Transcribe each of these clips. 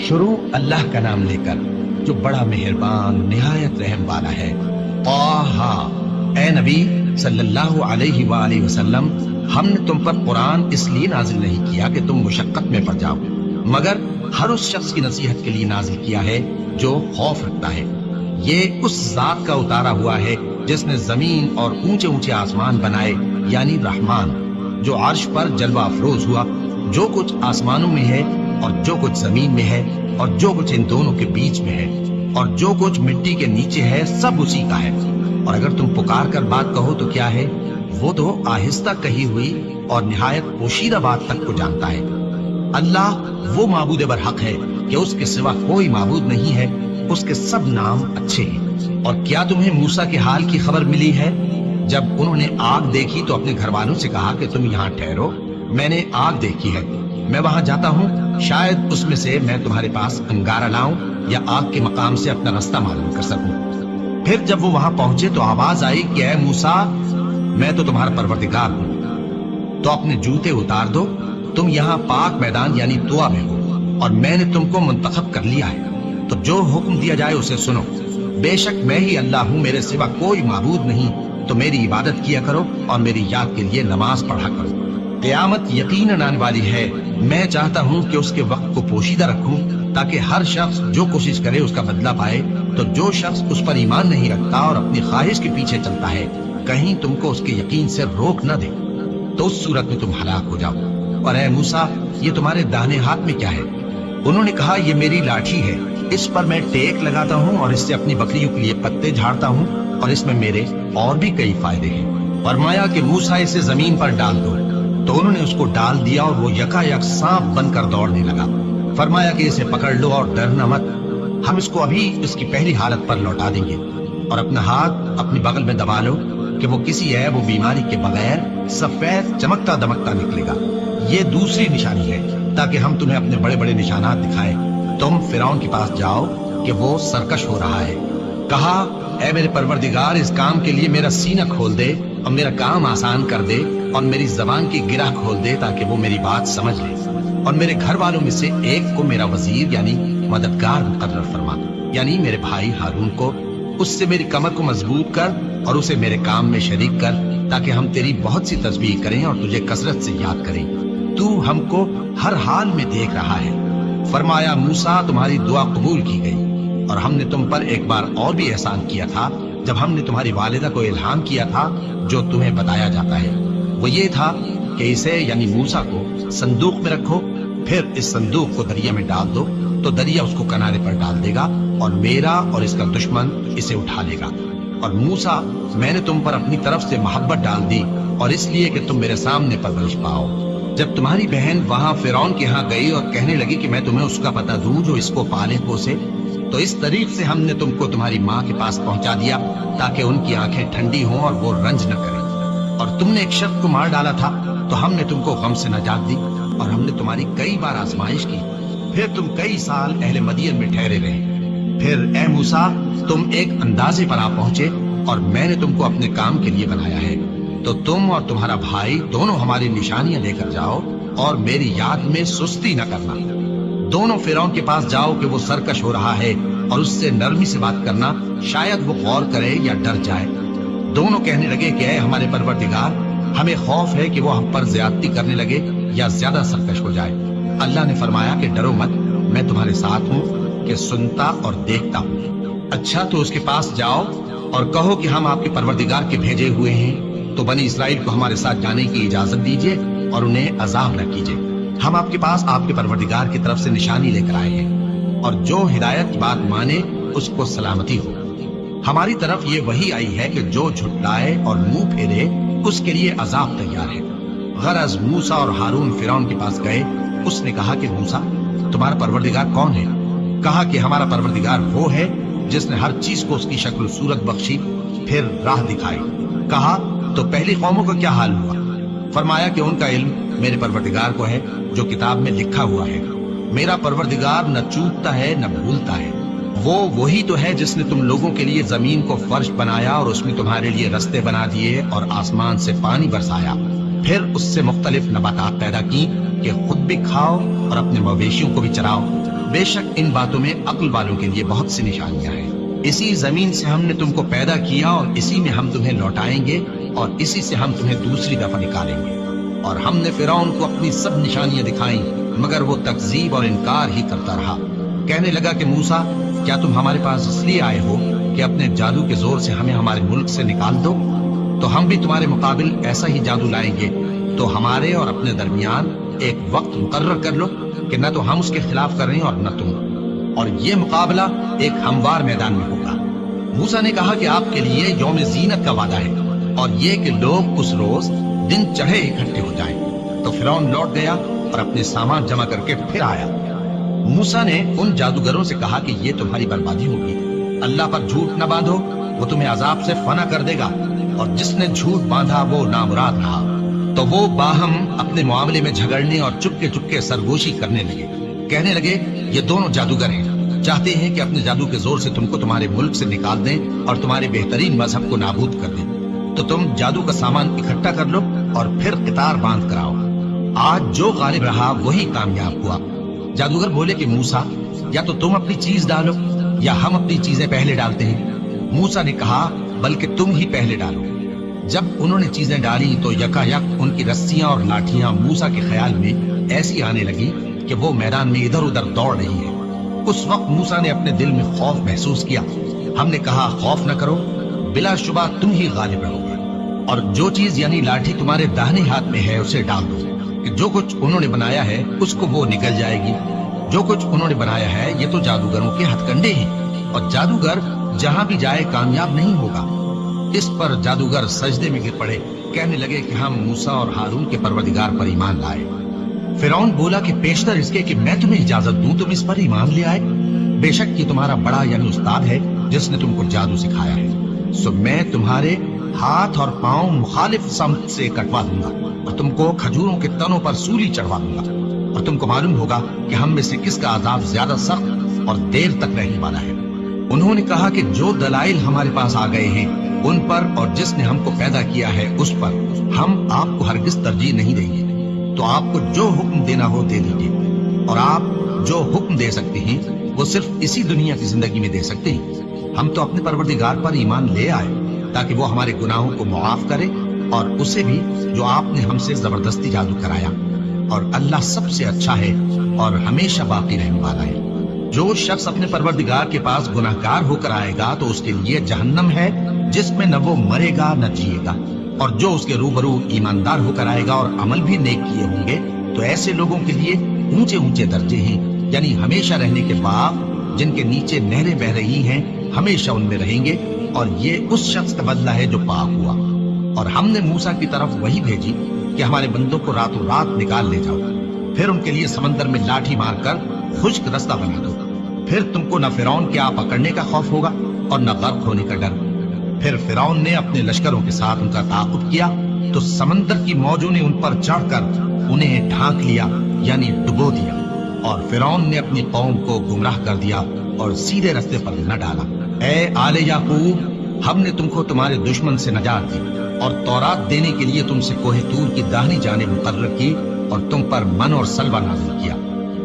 شروع اللہ کا نام لے کر جو بڑا مہربان نہایت رحم والا ہے۔ طٰہٰ، اے نبی صلی اللہ علیہ وآلہ وسلم، ہم نے تم پر قرآن اس لیے نازل نہیں کیا کہ تم مشقت میں پڑ جاؤ، مگر ہر اس شخص کی نصیحت کے لیے نازل کیا ہے جو خوف رکھتا ہے۔ یہ اس ذات کا اتارا ہوا ہے جس نے زمین اور اونچے اونچے آسمان بنائے، یعنی رحمان، جو عرش پر جلوہ افروز ہوا۔ جو کچھ آسمانوں میں ہے اور جو کچھ زمین میں ہے اور جو کچھ ان دونوں کے بیچ میں ہے اور جو کچھ مٹی کے نیچے ہے، سب اسی کا ہے۔ اور اگر تم پکار کر بات کہو تو کیا ہے، وہ تو آہستہ کہی ہوئی اور نہایت پوشیدہ بات تک کو جانتا ہے۔ اللہ وہ معبود برحق ہے کہ اس کے سوا کوئی معبود نہیں ہے، اس کے سب نام اچھے ہیں۔ اور کیا تمہیں موسیٰ کے حال کی خبر ملی ہے؟ جب انہوں نے آگ دیکھی تو اپنے گھر والوں سے کہا کہ تم یہاں ٹھہرو، میں نے آگ دیکھی ہے، میں وہاں جاتا ہوں، شاید اس میں سے میں تمہارے پاس انگارہ لاؤں یا آگ کے مقام سے اپنا راستہ معلوم کر سکوں۔ پھر جب وہ وہاں پہنچے تو آواز آئی کہ اے موسیٰ، میں تو تمہارا پروردگار ہوں، تو اپنے جوتے اتار دو، تم یہاں پاک میدان یعنی طویٰ میں ہو، اور میں نے تم کو منتخب کر لیا ہے، تو جو حکم دیا جائے اسے سنو۔ بے شک میں ہی اللہ ہوں، میرے سوا کوئی معبود نہیں، تو میری عبادت کیا کرو اور میری یاد کے لیے نماز پڑھا کرو۔ قیامت یقیناً آنے والی ہے، میں چاہتا ہوں کہ اس کے وقت کو پوشیدہ رکھوں تاکہ ہر شخص جو کوشش کرے اس کا بدلہ پائے۔ تو جو شخص اس پر ایمان نہیں رکھتا اور اپنی خواہش کے پیچھے چلتا ہے، کہیں تم کو اس کے یقین سے روک نہ دے، تو اس صورت میں تم ہلاک ہو جاؤ۔ اور اے موسیٰ، یہ تمہارے داہنے ہاتھ میں کیا ہے؟ انہوں نے کہا یہ میری لاٹھی ہے، اس پر میں ٹیک لگاتا ہوں اور اس سے اپنی بکریوں کے لیے پتے جھاڑتا ہوں، اور اس میں میرے اور بھی کئی فائدے ہیں۔ فرمایا کہ موسیٰ اسے زمین پر ڈال دو، تو انہوں نے اس کو ڈال دیا اور وہ یکا یک سانپ بن کر دوڑنے لگا۔ فرمایا کہ اسے پکڑ لو اور ڈرنا مت، ہم اس کو ابھی اس کی پہلی حالت پر لوٹا دیں گے، اور اپنا ہاتھ اپنی بغل میں دبا لو کہ وہ کسی عیب و بیماری کے بغیر سفید چمکتا دمکتا نکلے گا۔ یہ دوسری نشانی ہے تاکہ ہم تمہیں اپنے بڑے بڑے نشانات دکھائیں۔ تم فرعون کے پاس جاؤ کہ وہ سرکش ہو رہا ہے۔ کہا اے میرے پروردگار، اس کام کے لیے میرا سینہ کھول دے اور میرا کام آسان کر دے، اور میری زبان کی گرہ کھول دے تاکہ وہ میری بات سمجھ لے، اور میرے گھر والوں میں سے ایک کو میرا وزیر یعنی مددگار مقرر فرما، یعنی میرے بھائی ہارون کو۔ اس سے میری کمر کو مضبوط کر اور اسے میرے کام میں شریک کر، تاکہ ہم تیری بہت سی تسبیح کریں اور تجھے کثرت سے یاد کریں۔ تو ہم کو ہر حال میں دیکھ رہا ہے۔ فرمایا موسیٰ، تمہاری دعا قبول کی گئی، اور ہم نے تم پر ایک بار اور بھی احسان کیا تھا جب ہم نے تمہاری والدہ کو الہام کیا تھا جو تمہیں بتایا جاتا ہے۔ وہ یہ تھا کہ اسے یعنی موسیٰ کو صندوق میں رکھو، پھر اس صندوق کو دریا میں ڈال دو، تو دریا اس کو کنارے پر ڈال دے گا، اور میرا اور اس کا دشمن اسے اٹھا لے گا۔ اور موسیٰ، میں نے تم پر اپنی طرف سے محبت ڈال دی، اور اس لیے کہ تم میرے سامنے پرورش پاؤ۔ جب تمہاری بہن وہاں فرعون کے ہاں گئی اور کہنے لگی کہ میں تمہیں اس کا پتہ دوں جو اس کو پالے پوسے، تو اس طریق سے ہم نے تم کو تمہاری ماں کے پاس پہنچا دیا تاکہ ان کی آنکھیں ٹھنڈی ہوں اور وہ رنج نہ کریں۔ اور تم نے ایک شخص کو مار ڈالا تھا تو ہم نے تم کو غم سے نجات دی، اور ہم نے تمہاری کئی بار آزمائش کی، پھر تم کئی سال اہل مدین میں ٹھہرے رہے۔ پھر اے موسیٰ، تم ایک اندازے پر آ پہنچے، اور میں نے تم کو اپنے کام کے لیے بنایا ہے، تو تم اور تمہارا بھائی دونوں ہماری نشانیاں لے کر جاؤ، اور میری یاد میں سستی نہ کرنا۔ دونوں فرعون کے پاس جاؤ کہ وہ سرکش ہو رہا ہے، اور اس سے نرمی سے بات کرنا، شاید وہ غور کرے یا ڈر جائے۔ دونوں کہنے لگے کہ اے ہمارے پروردگار، ہمیں خوف ہے کہ وہ ہم پر زیادتی کرنے لگے یا زیادہ سرکش ہو جائے۔ اللہ نے فرمایا کہ ڈرو مت، میں تمہارے ساتھ ہوں کہ سنتا اور دیکھتا ہوں۔ اچھا تو اس کے پاس جاؤ اور کہو کہ ہم آپ کے پروردگار کے بھیجے ہوئے ہیں، تو بنی اسرائیل کو ہمارے ساتھ جانے کی اجازت دیجیے اور انہیں عذاب نہ کیجیے۔ ہم آپ کے پاس آپ کے پروردگار کی طرف سے نشانی لے کر آئے ہیں، اور جو ہدایت کی بات مانے اس کو سلامتی ہو۔ ہماری طرف یہ وحی آئی ہے کہ جو جھٹلائے اور منہ پھیرے اس کے لیے عذاب تیار ہے۔ غرض موسیٰ اور ہارون فرعون کے پاس گئے۔ اس نے کہا کہ موسیٰ، تمہارا پروردگار کون ہے؟ کہا کہ ہمارا پروردگار وہ ہے جس نے ہر چیز کو اس کی شکل و صورت بخشی، پھر راہ دکھائی۔ کہا تو پہلی قوموں کا کیا حال ہوا؟ فرمایا کہ ان کا علم میرے پروردگار کو ہے جو کتاب میں لکھا ہوا ہے۔ میرا پروردگار نہ چوکتا ہے نہ بھولتا ہے۔ وہ وہی تو ہے جس نے تم لوگوں کے لیے زمین کو فرش بنایا اور اس میں تمہارے لیے رستے بنا دیے اور آسمان سے پانی برسایا، پھر اس سے مختلف نباتات پیدا کی کہ خود بھی کھاؤ اور اپنے مویشیوں کو بھی چراؤ۔ بے شک ان باتوں میں عقل والوں کے لیے بہت سی نشانیاں ہیں۔ اسی زمین سے ہم نے تم کو پیدا کیا اور اسی میں ہم تمہیں لوٹائیں گے اور اسی سے ہم تمہیں دوسری دفعہ نکالیں گے۔ اور ہم نے فرعون کو اپنی سب نشانیاں دکھائیں مگر وہ تکذیب اور انکار ہی کرتا رہا۔ کہنے لگا کہ موسیٰ، کیا تم ہمارے پاس اس لیے آئے ہو کہ اپنے جادو کے زور سے ہمیں ہمارے ملک سے نکال دو؟ تو ہم بھی تمہارے مقابل ایسا ہی جادو لائیں گے، تو ہمارے اور اپنے درمیان ایک وقت مقرر کر لو کہ نہ تو ہم اس کے خلاف کر رہے ہیں اور نہ تم، اور یہ مقابلہ ایک ہموار میدان میں ہوگا۔ موسیٰ نے کہا کہ آپ کے لیے یوم زینت کا وعدہ ہے اور یہ کہ لوگ اس روز دن چڑھے اکٹھے ہو جائیں۔ تو فرعون لوٹ گیا اور اپنے سامان جمع کر کے پھر آیا۔ موسیٰ نے ان جادوگروں سے کہا کہ یہ تمہاری بربادی ہوگی، اللہ پر جھوٹ نہ باندھو، وہ تمہیں عذاب سے فنا کر دے گا، اور جس نے جھوٹ باندھا وہ نامراد رہا۔ تو وہ باہم اپنے معاملے میں جھگڑنے اور چپکے سرگوشی کرنے لگے۔ کہنے لگے یہ دونوں جادوگر ہیں، چاہتے ہیں کہ اپنے جادو کے زور سے تم کو تمہارے ملک سے نکال دیں اور تمہارے بہترین مذہب کو نابود کر دیں۔ تو تم جادو کا سامان اکٹھا کر لو اور پھر قطار باندھ کر آؤ۔ آج جو غالب رہا وہی کامیاب ہوا۔ جادوگر بولے کہ موسیٰ، یا تو تم اپنی چیز ڈالو یا ہم اپنی چیزیں پہلے ڈالتے ہیں۔ موسیٰ نے کہا بلکہ تم ہی پہلے ڈالو۔ جب انہوں نے چیزیں ڈالی تو یکا یک ان کی رسیاں اور لاٹھیاں موسیٰ کے خیال میں ایسی آنے لگی کہ وہ میدان میں ادھر ادھر دوڑ رہی ہے۔ اس وقت موسیٰ نے اپنے دل میں خوف محسوس کیا۔ ہم نے کہا خوف نہ کرو، بلا شبہ تم ہی غالب رہو گے، اور جو چیز یعنی لاٹھی تمہارے داہنے ہاتھ میں ہے اسے ڈال دو کہ جو کچھ انہوں نے بنایا ہے اس کو وہ نکل جائے گی۔ جو کچھ انہوں نے بنایا ہے یہ تو جادوگروں کے ہتھ کنڈے ہیں، اور جادوگر جہاں بھی جائے کامیاب نہیں ہوگا۔ اس پر جادوگر سجدے میں گر پڑے، کہنے لگے کہ ہم موسیٰ اور ہارون کے پروردگار پر ایمان لائے۔ فرعون بولا کہ پیشتر اس کے کہ میں تمہیں اجازت دوں تم اس پر ایمان لے آئے، بے شک یہ تمہارا بڑا یعنی استاد ہے جس نے تم کو جادو سکھایا ہے۔ سو میں تمہارے ہاتھ اور پاؤں مخالف سمت سے کٹوا دوں گا اور تم کو کھجوروں کے تنوں پر سولی چڑھوا دوں گا، اور تم کو معلوم ہوگا کہ ہم میں سے کس کا عذاب زیادہ سخت اور دیر تک رہنے والا ہے۔ انہوں نے کہا کہ جو دلائل ہمارے پاس آ گئے ہیں ان پر اور جس نے ہم کو پیدا کیا ہے اس پر ہم آپ کو ہرگز ترجیح نہیں دیں گے، تو آپ کو جو حکم دینا ہو دے دیجیے، اور آپ جو حکم دے سکتے ہیں وہ صرف اسی دنیا کی زندگی میں دے سکتے ہیں۔ ہم تو اپنے پروردگار پر ایمان لے آئے تاکہ وہ ہمارے گناہوں کو معاف کرے، اور اسے بھی جو آپ نے ہم سے زبردستی جادو کرایا، اور اللہ سب سے اچھا ہے اور ہمیشہ باقی رہنے والا ہے۔ جو شخص اپنے پروردگار کے پاس گناہگار ہو کر آئے گا تو اس کے لیے جہنم ہے جس میں نہ وہ مرے گا نہ جیے گا، اور جو اس کے روبرو ایماندار ہو کر آئے گا اور عمل بھی نیک کیے ہوں گے تو ایسے لوگوں کے لیے اونچے اونچے درجے ہیں، یعنی ہمیشہ رہنے کے باغ جن کے نیچے نہریں بہ رہی ہیں، ہمیشہ ان میں رہیں گے، اور یہ اس شخص کا بدلہ ہے جو پاک ہوا۔ اور ہم نے موسیٰ کی طرف وہی بھیجی کہ ہمارے بندوں کو راتوں رات نکال لے جاؤ، پھر ان کے لیے سمندر میں لاٹھی مار کر خشک رستہ بنا دو، پھر تم کو نہ فرعون کے آ پکڑنے کا خوف ہوگا اور نہ غرق ہونے کا ڈر۔ پھر فرعون نے اپنے لشکروں کے ساتھ ان کا تعاقب کیا تو سمندر کی موجوں نے ان پر چڑھ کر انہیں ڈھانک لیا، یعنی ڈبو دیا، اور فرعون نے اپنی قوم کو گمراہ کر دیا اور سیدھے رستے پر نہ ڈالا۔ اے آل یعقوب، ہم نے تم کو تمہارے دشمن سے نجات دی اور تورات دینے کے لیے تم سے کوہ طور کی داہنی جانب مقرر کی، اور تم پر من اور سلوہ نازل کیا،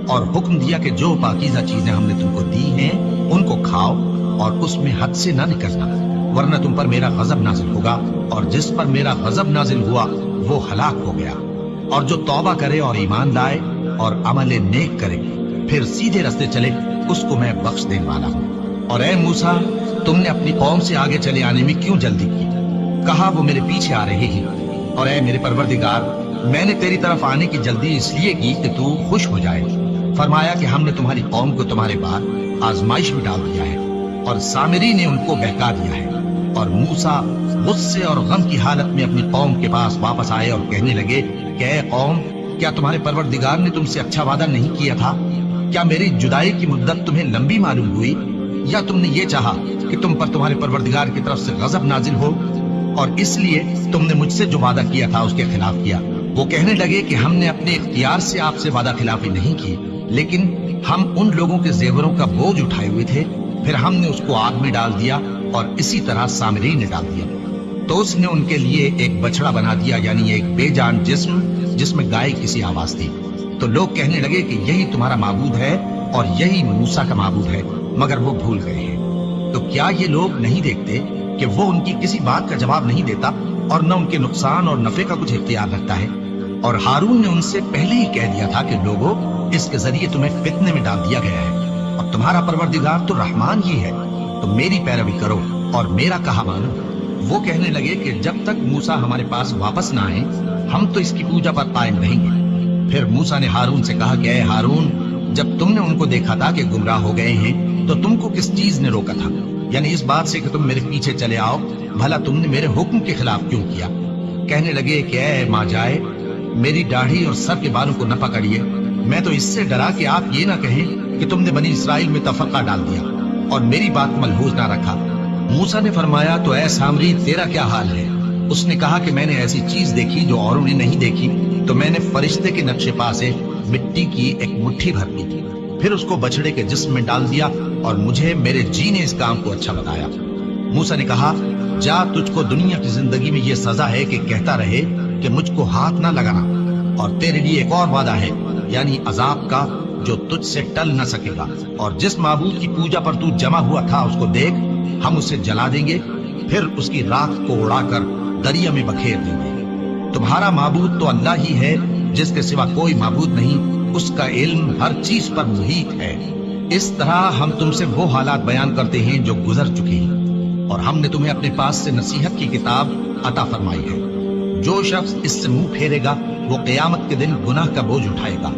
اور حکم دیا کہ جو پاکیزہ چیزیں ہم نے تم کو دی ہیں ان کو کھاؤ اور اس میں حد سے نہ نکلنا، ورنہ تم پر میرا غضب نازل ہوگا، اور جس پر میرا غضب نازل ہوا وہ ہلاک ہو گیا۔ اور جو توبہ کرے اور ایمان لائے اور عمل نیک کرے پھر سیدھے رستے چلے اس کو میں بخش دینے والا ہوں۔ اور اے موسیٰ، تم نے اپنی قوم سے آگے چلے آنے میں کیوں جلدی کی؟ کہا وہ میرے پیچھے آ رہے ہیں۔ اور اے میرے پروردگار، میں نے تیری طرف آنے کی جلدی اس لیے کی کہ تو خوش ہو جائے۔ فرمایا کہ ہم نے تمہاری قوم کو تمہارے بعد آزمائش میں ڈال دیا ہے، اور سامری نے ان کو بہکا دیا ہے۔ اور موسیٰ غصے اور غم کی حالت میں اپنی قوم کے پاس واپس آئے اور کہنے لگے کہ اے قوم، کیا تمہارے پروردگار نے تم سے اچھا وعدہ نہیں کیا تھا؟ کیا میری جدائی کی مدت تمہیں لمبی معلوم ہوئی، یا تم نے یہ چاہا کہ تم پر تمہارے پروردگار کی طرف سے غضب نازل ہو، اور اس لیے تم نے مجھ سے جو وعدہ کیا تھا اس کے خلاف کیا؟ وہ کہنے لگے کہ ہم نے اپنے اختیار سے آپ سے وعدہ خلافی نہیں کی، لیکن ہم ان لوگوں کے زیوروں کا بوجھ اٹھائے ہوئے تھے، پھر ہم نے اس کو آگ میں ڈال دیا، اور اسی طرح سامری نے ڈال دیا۔ تو اس نے ان کے لیے ایک بچڑا بنا دیا، یعنی ایک بے جان جسم جس میں گائے کسی آواز تھی۔ تو لوگ کہنے لگے کہ یہی تمہارا معبود ہے اور یہی موسیٰ کا معبود ہے، مگر وہ بھول گئے ہیں۔ تو کیا یہ لوگ نہیں دیکھتے کہ وہ ان کی کسی بات کا جواب نہیں دیتا اور نہ ان کے نقصان اور نفع کا کچھ اختیار رکھتا ہے؟ اور ہارون نے ان سے پہلے ہی کہہ دیا تھا کہ لوگوں، اس کے ذریعے تمہیں فتنے میں ڈال دیا گیا ہے، اور تمہارا پروردگار تو رحمان ہی ہے، تو میری پیروی کرو اور میرا کہا مانو۔ وہ کہنے لگے کہ جب تک موسیٰ ہمارے پاس واپس نہ آئے ہم تو اس کی پوجا پر قائم رہیں گے۔ پھر موسیٰ نے ہارون سے کہا کہ اے ہارون، جب تم نے ان کو دیکھا تھا کہ گمراہ ہو گئے ہیں تو تم کو کس چیز نے روکا تھا؟ یعنی اس بات سے کہ تم میرے پیچھے چلے آؤ، بھلا تم نے میرے حکم کے خلاف کیوں کیا؟ کہنے لگے کہ اے ماں جائے، میری داڑھی اور سر کے بالوں کو نہ پکڑیے، میں تو اس سے ڈرا کہ آپ یہ نہ کہیں کہ تم نے بنی اسرائیل میں تفرقہ ڈال دیا اور میری بات ملحوظ نہ رکھا۔ موسیٰ نے فرمایا تو اے سامری، تیرا کیا حال ہے؟ اس نے کہا کہ میں نے ایسی چیز دیکھی جو اوروں نے نہیں دیکھی، تو میں نے فرشتے کے نقش پا سے مٹی کی ایک مٹھی بھر لی، پھر اس کو بچڑے کے جسم میں ڈال دیا اور مجھے میرے جی نے اس کام کو اچھا بتایا۔ موسیٰ نے کہا جا، تجھ کو دنیا کی زندگی میں یہ سزا ہے کہ کہتا رہے کہ مجھ کو ہاتھ نہ لگانا، اور تیرے لیے ایک اور وعدہ ہے، یعنی عذاب کا جو تجھ سے ٹل نہ سکے گا، اور جس معبود کی پوجا پر تو جمع ہوا تھا اس کو دیکھ، ہم اسے جلا دیں گے، پھر اس کی راکھ کو اڑا کر دریا میں بکھیر دیں گے۔ تمہارا معبود تو اللہ ہی ہے، جس کے سوا کوئی معبود نہیں، اس کا علم ہر چیز پر محیط ہے۔ اس طرح ہم تم سے وہ حالات بیان کرتے ہیں جو گزر چکے ہیں، اور ہم نے تمہیں اپنے پاس سے نصیحت کی کتاب عطا فرمائی ہے۔ جو شخص اس سے منہ پھیرے گا وہ قیامت کے دن گناہ کا بوجھ اٹھائے گا۔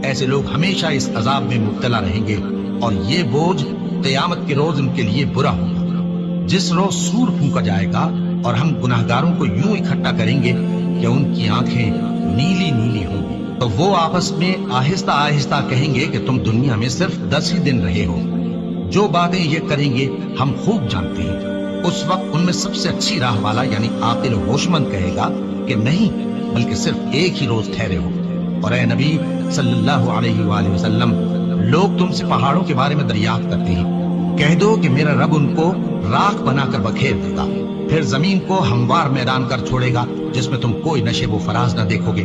ایسے لوگ ہمیشہ اس عذاب میں مبتلا رہیں گے، اور یہ بوجھ قیامت کے روز ان کے لیے برا ہوگا، جس روز سور پھونکا جائے گا اور ہم گناہگاروں کو یوں اکٹھا کریں گے کہ ان کی آنکھیں نیلی نیلی ہوں گی، تو وہ آپس میں آہستہ آہستہ کہیں گے کہ تم دنیا میں صرف 10 ہی دن رہے ہو۔ جو باتیں یہ کریں گے ہم خوب جانتے ہیں۔ اس وقت ان میں سب سے اچھی راہ والا یعنی عاقل و ہوش مند کہے گا کہ نہیں، بلکہ صرف ایک ہی روز ٹھہرے ہو۔ اور اے نبی صلی اللہ علیہ وآلہ وسلم، لوگ تم سے پہاڑوں کے بارے میں دریافت کرتے ہیں، کہہ دو کہ میرا رب ان کو راکھ بنا کر بکھیر دے گا، پھر زمین کو ہموار میدان کر چھوڑے گا جس میں تم کوئی نشیب و فراز نہ دیکھو گے۔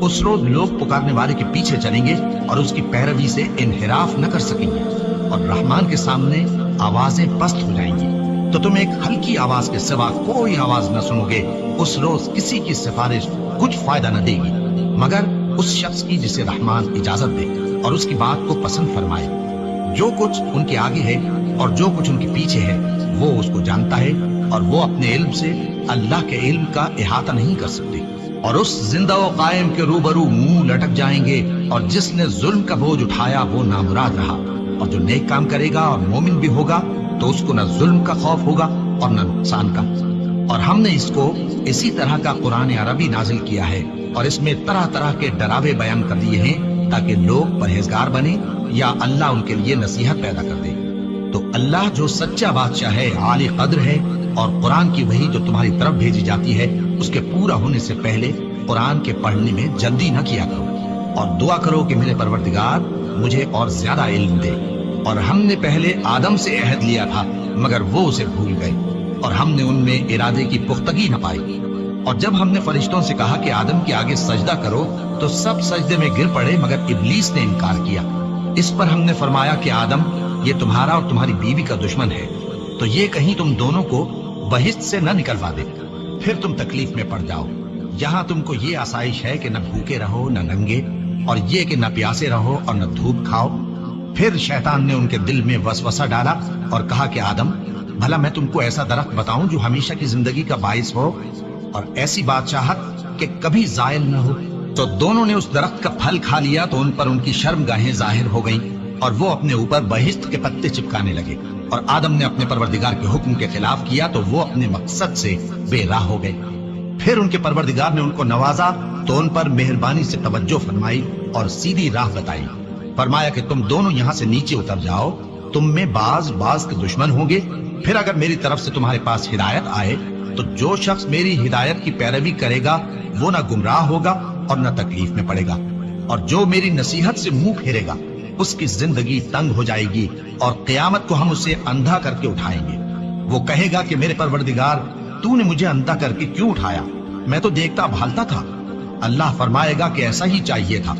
اس روز لوگ پکارنے والے کے پیچھے چلیں گے اور اس کی پیروی سے انحراف نہ کر سکیں گے، اور رحمان کے سامنے آوازیں پست ہو جائیں گی، تو تم ایک ہلکی آواز کے سوا کوئی آواز نہ سنو گے۔ اس روز کسی کی سفارش کچھ فائدہ نہ دے گی مگر اس شخص کی جسے رحمان اجازت دے اور اس کی بات کو پسند فرمائے۔ جو کچھ ان کے آگے ہے اور جو کچھ ان کے پیچھے ہے وہ اس کو جانتا ہے، اور وہ اپنے علم سے اللہ کے علم کا احاطہ نہیں کر سکتے۔ اور اس زندہ و قائم کے روبرو منہ لٹک جائیں گے، اور جس نے ظلم کا بوجھ اٹھایا وہ نامراد رہا، اور جو نیک کام کرے گا اور مومن بھی ہوگا تو اس کو نہ ظلم کا خوف ہوگا اور نہ نقصان کا۔ اور ہم نے اس کو اسی طرح کا قرآن عربی نازل کیا ہے، اور اس میں طرح طرح کے ڈراوے بیان کر دیے ہیں تاکہ لوگ پرہیزگار بنے یا اللہ ان کے لیے نصیحت پیدا کر دے۔ تو اللہ جو سچا بادشاہ ہے، عالی قدر ہے، اور قرآن کی وحی جو تمہاری طرف بھیجی جاتی ہے اس کے پورا ہونے سے پہلے قرآن کے پڑھنے میں جلدی نہ کیا کرو، اور دعا کرو کہ میرے پروردگار مجھے اور زیادہ علم دے۔ اور ہم نے پہلے آدم سے عہد لیا تھا مگر وہ اسے بھول گئے، اور ہم نے ان میں ارادے کی پختگی نہ پائی۔ اور جب ہم نے فرشتوں سے کہا کہ آدم کے آگے سجدہ کرو تو سب سجدے میں گر پڑے مگر ابلیس نے انکار کیا۔ اس پر ہم نے فرمایا کہ آدم، یہ تمہارا اور تمہاری بیوی کا دشمن ہے، تو یہ کہیں تم دونوں کو بہشت سے نہ نکلوا دے، پھر تم تکلیف میں پڑ جاؤ۔ یہاں تم کو یہ آسائش ہے کہ نہ بھوکے رہو نہ ننگے، اور یہ کہ نہ پیاسے رہو اور نہ دھوپ کھاؤ۔ پھر شیطان نے ان کے دل میں وسوسہ ڈالا اور کہا کہ آدم، بھلا میں تم کو ایسا درخت بتاؤں جو ہمیشہ کی زندگی کا باعث ہو اور ایسی بادشاہت کہ کبھی زائل نہ ہو؟ تو دونوں نے اس درخت کا پھل کھا لیا تو ان پر ان کی شرم گاہیں ظاہر ہو گئیں، اور وہ اپنے اوپر بہشت کے پتے چپکانے لگے۔ اور آدم نے اپنے پروردگار کے حکم کے خلاف کیا تو وہ اپنے مقصد سے بے راہ ہو گئے۔ پھر ان کے پروردگار نے ان کو نوازا تو ان پر مہربانی سے توجہ فرمائی اور سیدھی راہ بتائی۔ فرمایا کہ تم دونوں یہاں سے نیچے اتر جاؤ، تم میں بعض کے دشمن ہوں گے، پھر اگر میری طرف سے تمہارے پاس ہدایت آئے تو جو شخص میری ہدایت کی پیروی کرے گا وہ نہ گمراہ ہوگا اور نہ تکلیف میں پڑے گا، اور جو میری نصیحت سے منہ پھیرے گا اس کی زندگی تنگ ہو جائے گی، اور قیامت کو ہم اسے اندھا کر کے اٹھائیں گے۔ وہ کہے گا کہ میرے پروردگار، تو نے مجھے اندھا کر کے کیوں اٹھایا؟ میں تو دیکھتا بھالتا تھا۔ اللہ فرمائے گا کہ ایسا ہی چاہیے تھا،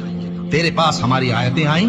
تیرے پاس ہماری آیتیں آئیں